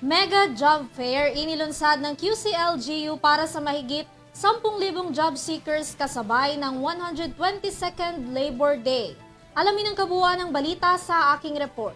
Mega Job Fair inilunsad ng QCLGU para sa mahigit 10,000 job seekers kasabay ng 122nd Labor Day. Alamin ang kabuuan ng balita sa aking report.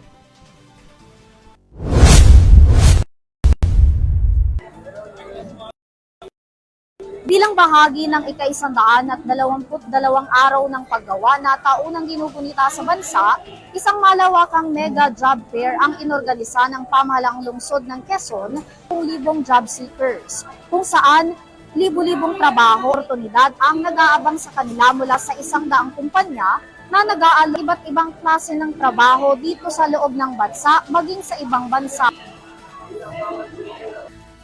Bilang bahagi ng ika-122 araw ng paggawa na taunang ginugunita sa bansa, isang malawakang mega job fair ang inorganisa ng pamahalaang lungsod ng Quezon, 10,000 job seekers, kung saan libu-libong trabaho, oportunidad ang nag-aabang sa kanila mula sa 100 kumpanya na nag-aalok iba't ibang klase ng trabaho dito sa loob ng bansa maging sa ibang bansa.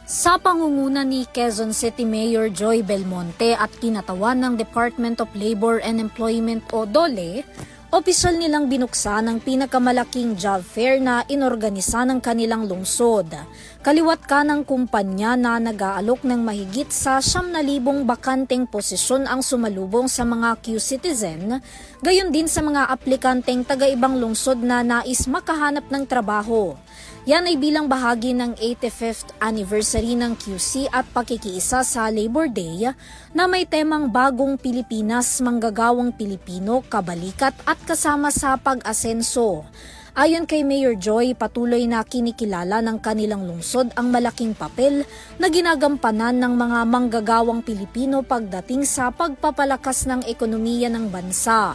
Sa pangunguna ni Quezon City Mayor Joy Belmonte at kinatawan ng Department of Labor and Employment o DOLE, opisyal nilang binuksan ang pinakamalaking job fair na inorganisa ng kanilang lungsod. Kaliwat ka ng kumpanya na nag-aalok ng mahigit sa 9,000 bakanteng posisyon ang sumalubong sa mga Q-citizen, gayon din sa mga aplikanteng taga-ibang lungsod na nais makahanap ng trabaho. Yan ay bilang bahagi ng 85th anniversary ng QC at pakikiisa sa Labor Day na may temang Bagong Pilipinas, Manggagawang Pilipino, Kabalikat at kasama sa pag-asenso. Ayon kay Mayor Joy, patuloy na kinikilala ng kanilang lungsod ang malaking papel na ginagampanan ng mga manggagawang Pilipino pagdating sa pagpapalakas ng ekonomiya ng bansa.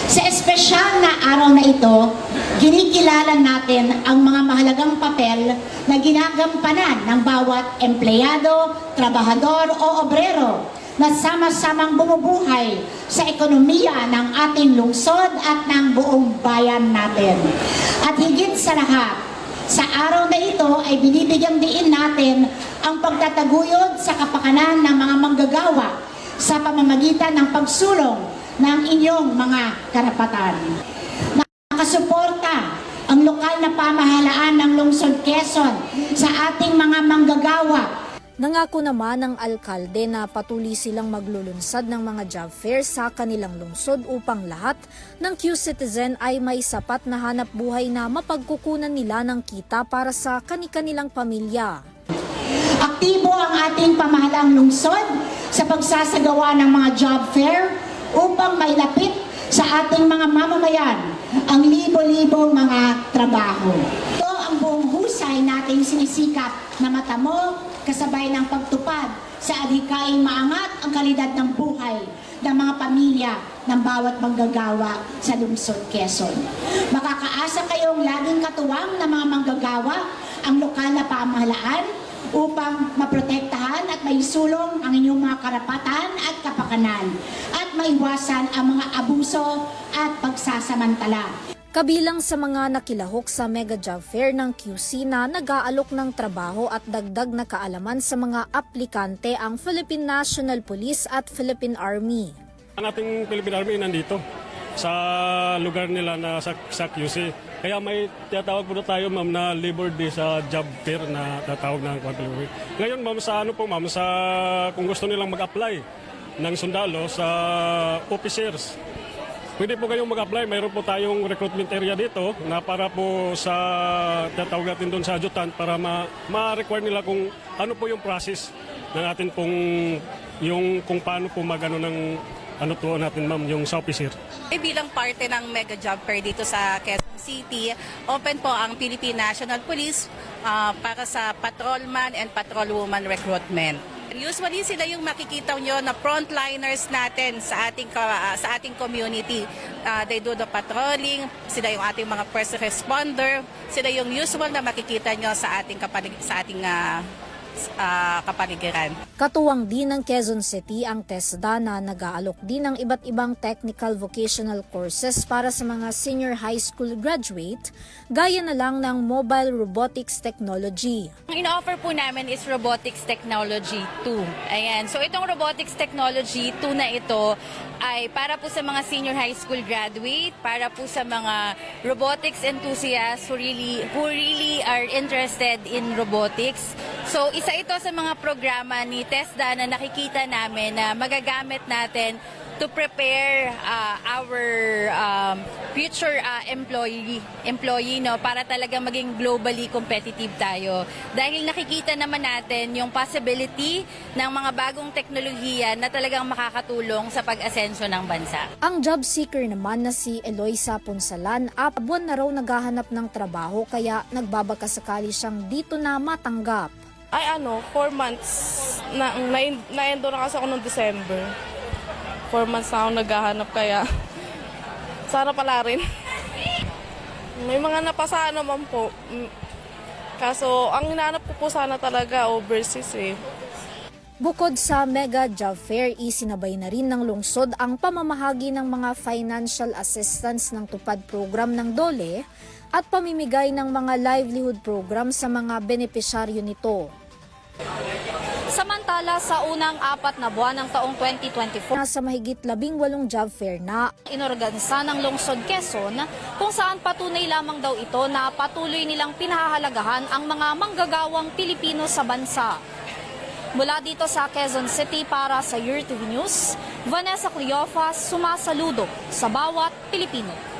Sa espesyal na araw na ito, kinikilala natin ang mga mahalagang papel na ginagampanan ng bawat empleyado, trabahador o obrero na sama-samang bumubuhay sa ekonomiya ng ating lungsod at ng buong bayan natin. At higit sa lahat, sa araw na ito ay binibigyang diin natin ang pagtataguyod sa kapakanan ng mga manggagawa sa pamamagitan ng pagsulong ng inyong mga karapatan. Nakasuporta ang lokal na pamahalaan ng Lungsod Quezon sa ating mga manggagawa. Nangako naman ng alkalde na patuloy silang maglulunsad ng mga job fair sa kanilang lungsod upang lahat ng Q-citizen ay may sapat na hanap buhay na mapagkukunan nila ng kita para sa kani-kanilang pamilya. Aktibo ang ating pamahalaang lungsod sa pagsasagawa ng mga job fair upang mailapit sa ating mga mamamayan ang libo-libong mga trabaho. Ito ang buong husay nating sinisikap na matamo kasabay ng pagtupad sa adhikaing maangat ang kalidad ng buhay ng mga pamilya ng bawat manggagawa sa lungsod Quezon. Makakaasa kayong laging katuwang ng mga manggagawa ang lokal na pamahalaan upang maprotektahan at maisulong ang inyong mga karapatan at kapakanan at maiwasan ang mga abuso at pagsasamantala. Kabilang sa mga nakilahok sa Mega Job Fair ng QC na nag-aalok ng trabaho at dagdag na kaalaman sa mga aplikante ang Philippine National Police at Philippine Army. Ang ating Philippine Army nandito sa lugar nila na sa QC. Kaya may tinatawag po na tayo, ma'am, na Labor Day sa job fair na tatawag ng Quadrilogy. Ngayon, ma'am, sa ano po, ma'am, sa kung gusto nilang mag-apply ng sundalo sa officers, pwede po kayong mag-apply. Mayroon po tayong recruitment area dito na para po sa tinatawag natin doon sa adjutant para ma-require nila kung ano po yung process ng atin pong yung kung paano po magano ng ano po natin, ma'am, yung sa officer. Bilang parte ng Mega Job Fair dito sa Quezon City, open po ang Philippine National Police para sa patrolman and patrolwoman recruitment. Usually sila yung makikita nyo na frontliners natin sa ating community. They do the patrolling, sila yung ating mga first responder, sila yung usual na makikita nyo sa ating kapaligiran. Katuwang din ng Quezon City ang TESDA na nag-aalok din ng iba't ibang technical vocational courses para sa mga senior high school graduate, gaya na lang ng mobile robotics technology. Ang ino-offer po namin is Robotics Technology 2. Ayan. So itong Robotics Technology 2 na ito ay para po sa mga senior high school graduate, para po sa mga robotics enthusiasts who really are interested in robotics. So isa ito sa mga programa ni TESDA na nakikita namin na magagamit natin to prepare our future employee no, para talaga maging globally competitive tayo. Dahil nakikita naman natin yung possibility ng mga bagong teknolohiya na talagang makakatulong sa pag-asenso ng bansa. Ang job seeker naman na si Eloisa Punsalan, buwan na raw naghahanap ng trabaho kaya nagbabakasakali siyang dito na matanggap. Ay 4 months. Na-endo na kasi ako noong December. 4 months na ako naghahanap kaya sana pala rin. May mga napasa naman po. Kaso ang hinahanap ko po sana talaga overseas eh. Bukod sa Mega Job Fair, isinabay na rin ng lungsod ang pamamahagi ng mga financial assistance ng tupad program ng DOLE at pamimigay ng mga livelihood program sa mga benepisyaryo nito. Samantala, sa unang 4 na buwan ng taong 2024, nasa mahigit 18 job fair na inorganisa ng Lungsod Quezon, kung saan patunay lamang daw ito na patuloy nilang pinahahalagahan ang mga manggagawang Pilipino sa bansa. Mula dito sa Quezon City para sa URTV News, Vanessa Cleofas, sumasaludo sa bawat Pilipino.